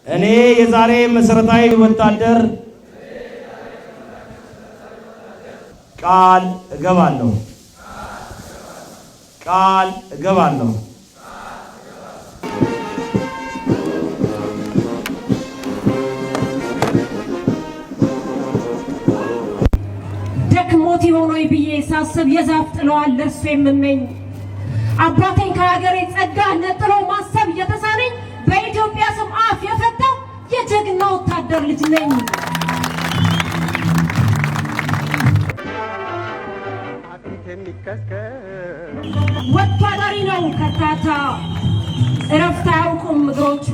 እኔ የዛሬ መሰረታዊ ወታደር ቃል እገባለሁ ደክሞት ሆኖይ ብዬ ሳስብ የዛፍ ጥለዋል ለእርሱ የምመኝ አባቴን ከሀገሬ ጸጋ ነጥሎ ማሰብ የተሳነኝ በኢትዮጵያ ስም አፍ የፈታው የጀግና ወታደር ልጅ ነኝ። ወታደሪ ነው ከርታታ እረፍት አያውቁም እግሮቹ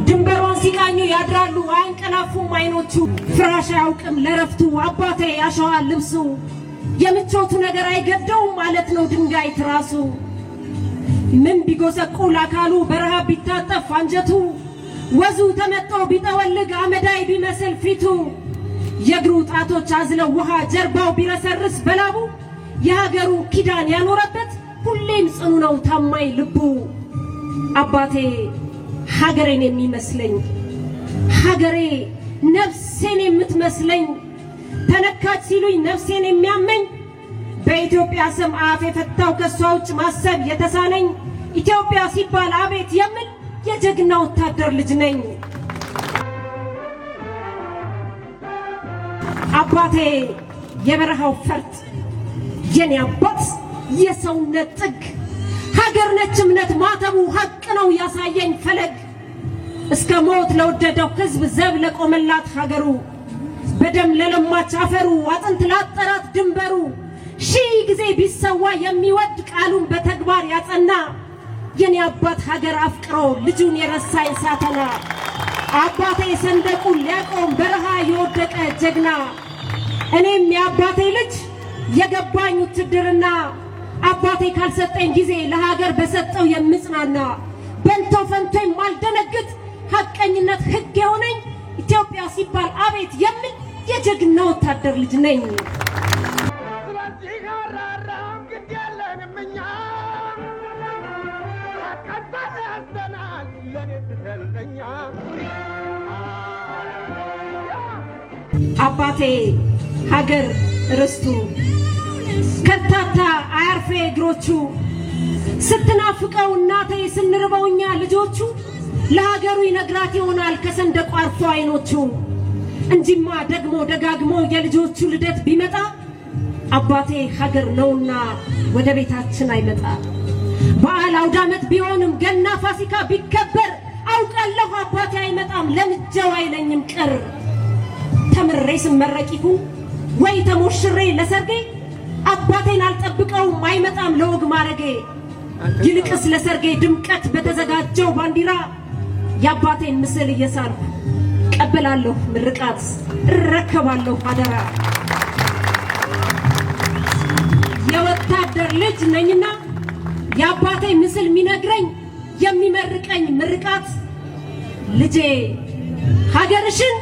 ድንበሯን ሲቃኙ ያድራሉ አይንቀላፉም አይኖቹ ፍራሽ አያውቅም ለረፍቱ አባቴ ያሸዋል ልብሱ የምቾቱ ነገር አይገደውም ማለት ነው ድንጋይ ትራሱ ምን ቢጎሰቁል አካሉ በረሃብ ቢታጠፍ አንጀቱ ወዙ ተመጦ ቢጠወልግ አመዳይ ቢመስል ፊቱ የእግሩ ጣቶች አዝለው ውሃ ጀርባው ቢረሰርስ በላቡ የሀገሩ ኪዳን ያኖረበት ሁሌም ጽኑ ነው ታማኝ ልቡ አባቴ ሀገሬን የሚመስለኝ ሀገሬ ነፍሴን የምትመስለኝ ተነካች ሲሉኝ ነፍሴን የሚያመኝ በኢትዮጵያ ስም አፍ የፈታው ከሷ ውጭ ማሰብ የተሳነኝ ኢትዮጵያ ሲባል አቤት የምል የጀግና ወታደር ልጅ ነኝ። አባቴ የበረሃው ፈርጥ የኔ አባት የሰውነት ጥግ ሀገር ነች እምነት ማተቡ ሀቅ ነው ያሳየኝ ፈለግ እስከ ሞት ለወደደው ሕዝብ ዘብ ለቆመላት ሀገሩ በደም ለለማች አፈሩ አጥንት ላጠራት ድንበሩ ሺህ ጊዜ ቢሰዋ የሚወድ ቃሉን በተግባር ያጸና የኔ አባት ሀገር አፍቅሮ ልጁን የረሳኝ ሳተና አባቴ ሰንደቁን ሊያቆም በረሃ የወደቀ ጀግና እኔም የአባቴ ልጅ የገባኝ ውትድርና አባቴ ካልሰጠኝ ጊዜ ለሀገር በሰጠው የምጽናና በልቶ ፈንቶ የማልደነግጥ ሐቀኝነት ሕግ የሆነኝ ኢትዮጵያ ሲባል አቤት የምል የጀግና ወታደር ልጅ ነኝ። አባቴ ሀገር ርስቱ ከታታ አያርፌ እግሮቹ ስትናፍቀው እናቴ ስንርበውኛ ልጆቹ ለሀገሩ ይነግራት ይሆናል ከሰንደቁ አርፎ አይኖቹ እንጂማ ደግሞ ደጋግሞ የልጆቹ ልደት ቢመጣ አባቴ ሀገር ነውና ወደ ቤታችን አይመጣ በዓል አውደ ዓመት ቢሆንም ገና ፋሲካ ቢከበር አውቃለሁ አባቴ አይመጣም ለምጀው አይለኝም ቅር ተምሬ ስመረቅ ይሁን ወይ ተሞሽሬ ለሰርጌ አባቴን አልጠብቀውም አይመጣም ለወግ ማረጌ ይልቅስ ለሰርጌ ድምቀት በተዘጋጀው ባንዲራ የአባቴን ምስል እየሳልኩ ቀበላለሁ ምርቃት እረከባለሁ አደራ የወታደር ልጅ ነኝና የአባቴ ምስል ሚነግረኝ የሚመርቀኝ ምርቃት ልጄ ሀገርሽን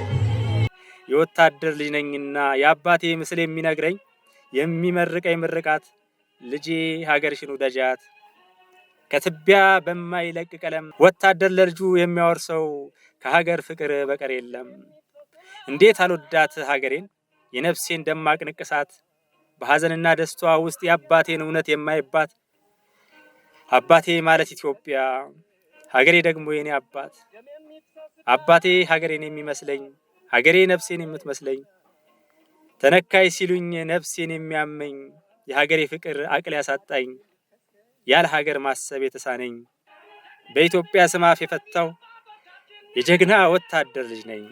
የወታደር ልጅ ነኝና የአባቴ ምስል የሚነግረኝ የሚመርቀኝ ምርቃት ልጄ ሀገርሽን ውደጃት ከትቢያ በማይለቅ ቀለም ወታደር ለልጁ የሚያወርሰው ከሀገር ፍቅር በቀር የለም። እንዴት አልወዳት ሀገሬን የነፍሴን ደማቅ ንቅሳት በሐዘንና ደስቷ ውስጥ የአባቴን እውነት የማይባት አባቴ ማለት ኢትዮጵያ ሀገሬ ደግሞ የኔ አባት አባቴ ሀገሬን የሚመስለኝ ሀገሬ ነፍሴን የምትመስለኝ ተነካይ ሲሉኝ ነፍሴን የሚያመኝ የሀገሬ ፍቅር አቅል ያሳጣኝ ያለ ሀገር ማሰብ የተሳነኝ በኢትዮጵያ ስም አፍ የፈታው የጀግና ወታደር ልጅ ነኝ።